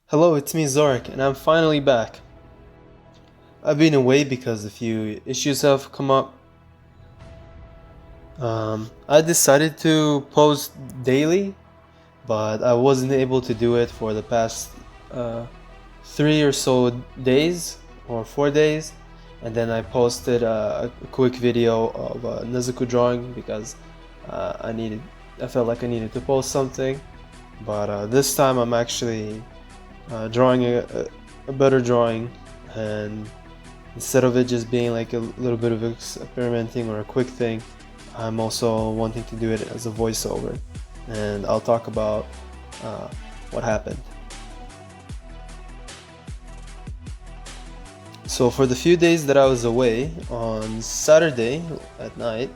Hello, it's me Zorik, and I'm finally back. I've been away because a few issues have come up. I decided to post daily, but I wasn't able to do it for the past uh, 3 or so days, or 4 days, and then I posted a quick video of Nezuko drawing because I felt like I needed to post something. But this time I'm actually drawing a better drawing, and instead of it just being like a little bit of experimenting or a quick thing, I'm also wanting to do it as a voiceover, and I'll talk about uh, what happened. So for the few days that I was away, on Saturday at night,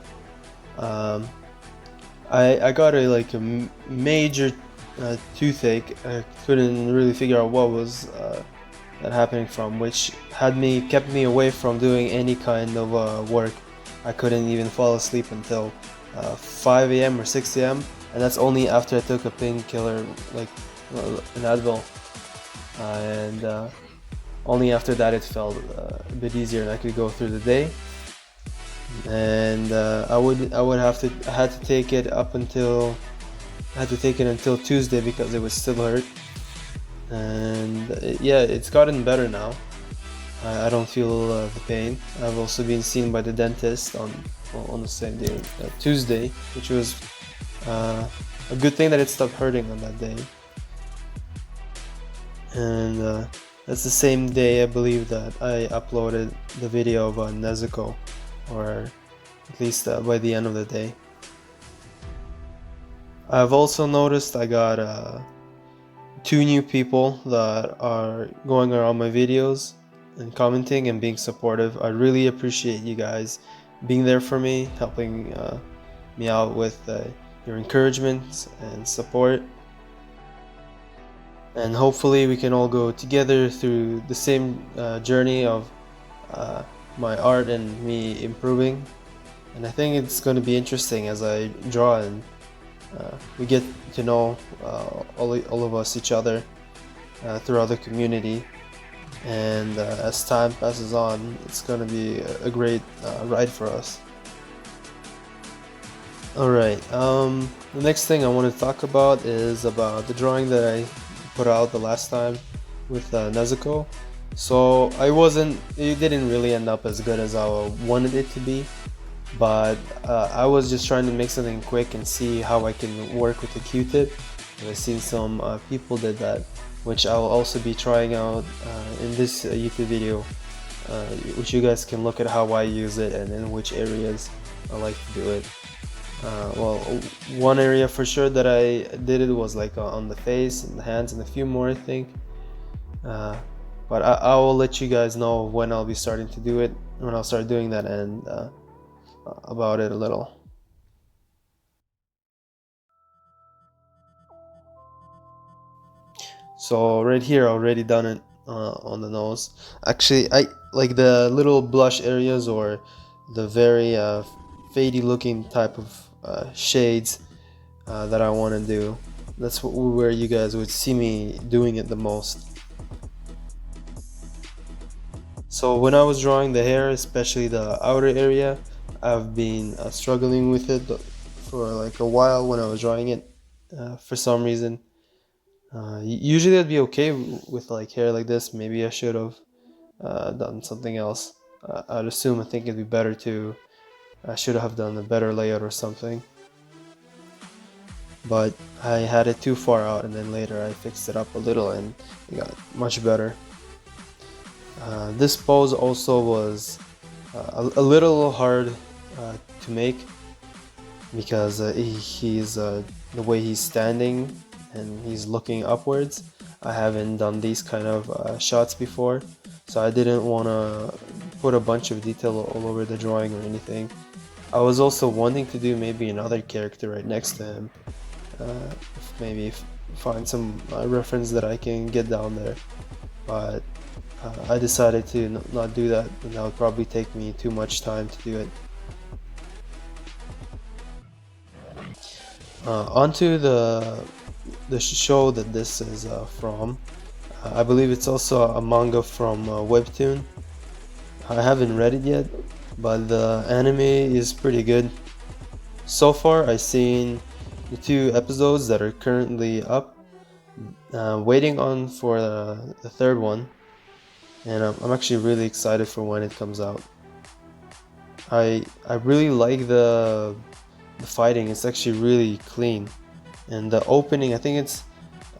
um, I got a major toothache. I couldn't really figure out what was that happening from, which kept me away from doing any kind of work. I couldn't even fall asleep until 5 a.m. or 6 a.m. and that's only after I took a painkiller like an Advil, and only after that it felt a bit easier and I could go through the day. And I had to take it until Tuesday because it was still hurt. And yeah, it's gotten better now. I don't feel the pain. I've also been seen by the dentist on the same day, Tuesday, which was a good thing that it stopped hurting on that day. And that's the same day I believe that I uploaded the video of Nezuko, or at least by the end of the day. I've also noticed I got two new people that are going around my videos and commenting and being supportive. I really appreciate you guys being there for me, helping me out with your encouragement and support. And hopefully we can all go together through the same journey of my art and me improving. And I think it's going to be interesting as I draw and we get to know all of us, each other, throughout the community. And as time passes on, it's going to be a great ride for us. Alright, the next thing I want to talk about is about the drawing that I put out the last time with Nezuko. So it didn't really end up as good as I wanted it to be, but I was just trying to make something quick and see how I can work with the Q-tip. And I've seen some people did that, which I'll also be trying out in this YouTube video, which you guys can look at how I use it and in which areas I like to do it. Well, one area for sure that I did it was like on the face and the hands and a few more, I think. But I will let you guys know when I'll be starting to do it, when I'll start doing that, and about it a little. So right here, I already done it on the nose. Actually, I like the little blush areas or the very fadey looking type of shades that I want to do. That's where you guys would see me doing it the most. So when I was drawing the hair, especially the outer area, I've been struggling with it for like a while when I was drawing it for some reason. Usually I'd be okay with like hair like this. Maybe I should have done something else. I think it'd be better to, I should have done a better layout or something. But I had it too far out, and then later I fixed it up a little and it got much better. This pose also was a little hard to make because he's the way he's standing and he's looking upwards. I haven't done these kind of shots before, so I didn't want to put a bunch of detail all over the drawing or anything. I was also wanting to do maybe another character right next to him, maybe find some reference that I can get down there, but I decided to not do that, and that would probably take me too much time to do it. Onto the show that this is from. I believe it's also a manga from Webtoon. I haven't read it yet, but the anime is pretty good. So far, I've seen the 2 episodes that are currently up, waiting on for the third one, and I'm actually really excited for when it comes out. I really like the fighting. It's actually really clean, and the opening. I think it's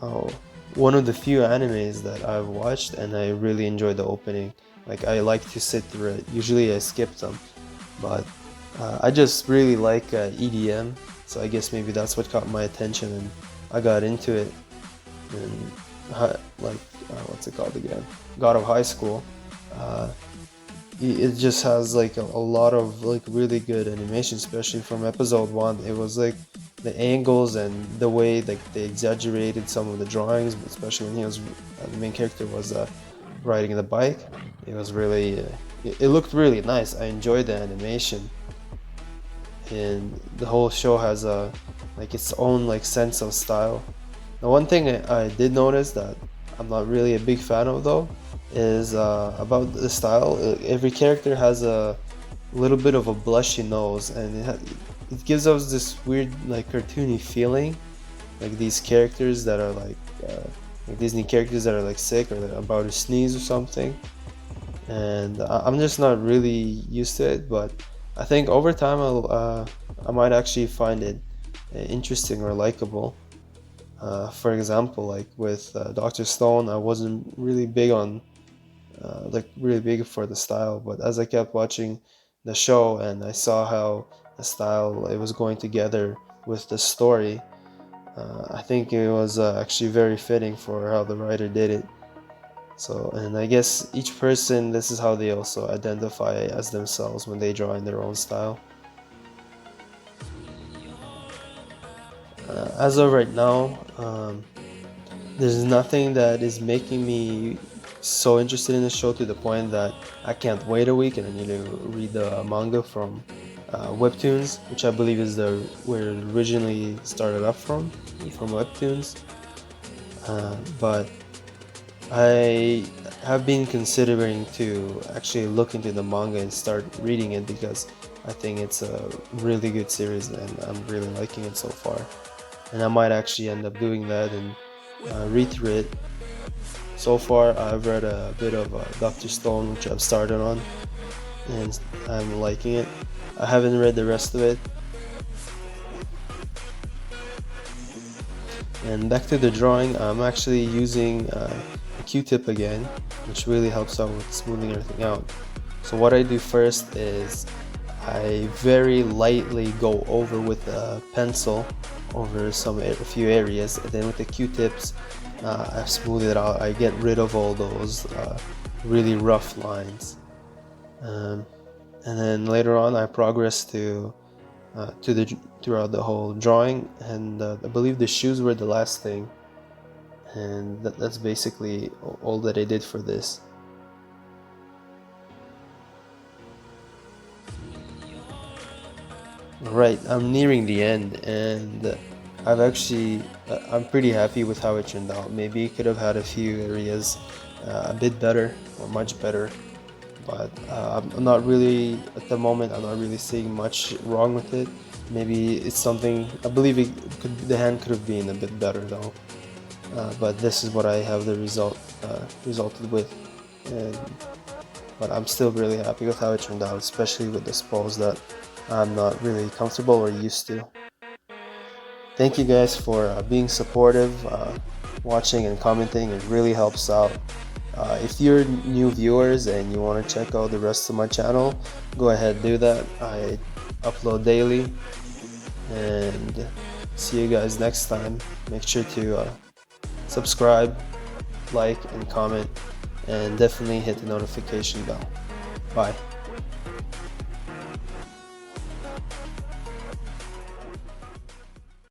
oh, one of the few animes that I've watched, and I really enjoyed the opening. Like I like to sit through it. Usually I skip them, but I just really like EDM. So I guess maybe that's what caught my attention, and I got into it. And like what's it called again? God of High School. Uh, it just has like a lot of like really good animation, especially from episode 1. It was like the angles and the way like they exaggerated some of the drawings, especially when the main character was riding the bike. It was really it looked really nice. I enjoyed the animation, and the whole show has a like its own like sense of style. The one thing I did notice that I'm not really a big fan of though is about the style. Every character has a little bit of a blushy nose, and it gives us this weird like cartoony feeling, like these characters that are like Disney characters that are like sick or they're about to sneeze or something. And I'm just not really used to it, but I think over time I might actually find it interesting or likable. For example, like with Dr. Stone, I wasn't really big on like really big for the style, but as I kept watching the show and I saw how the style it was going together with the story, I think it was actually very fitting for how the writer did it. So, and I guess each person, this is how they also identify as themselves when they draw in their own style. As of right now, there's nothing that is making me so interested in the show to the point that I can't wait a week and I need to read the manga from Webtoons, which I believe is the where it originally started up from Webtoons. But I have been considering to actually look into the manga and start reading it because I think it's a really good series and I'm really liking it so far. And I might actually end up doing that and read through it. So far, I've read a bit of Dr. Stone, which I've started on, and I'm liking it. I haven't read the rest of it. And back to the drawing, I'm actually using a Q-tip again, which really helps out with smoothing everything out. So what I do first is I very lightly go over with a pencil over a few areas, and then with the Q-tips I smooth it out. I get rid of all those really rough lines, and then later on I progress throughout the whole drawing, and I believe the shoes were the last thing, and that's basically all that I did for this. Right, I'm nearing the end, and I'm pretty happy with how it turned out. Maybe it could have had a few areas a bit better or much better, but I'm not really at the moment. I'm not really seeing much wrong with it. Maybe it's something I believe the hand could have been a bit better though. But this is what I have the resulted with, and but I'm still really happy with how it turned out, especially with this pose that I'm not really comfortable or used to. Thank you guys for being supportive, watching and commenting. It really helps out. If you're new viewers and you want to check out the rest of my channel, go ahead, do that. I upload daily, and see you guys next time. Make sure to subscribe, like and comment, and definitely hit the notification bell. Bye.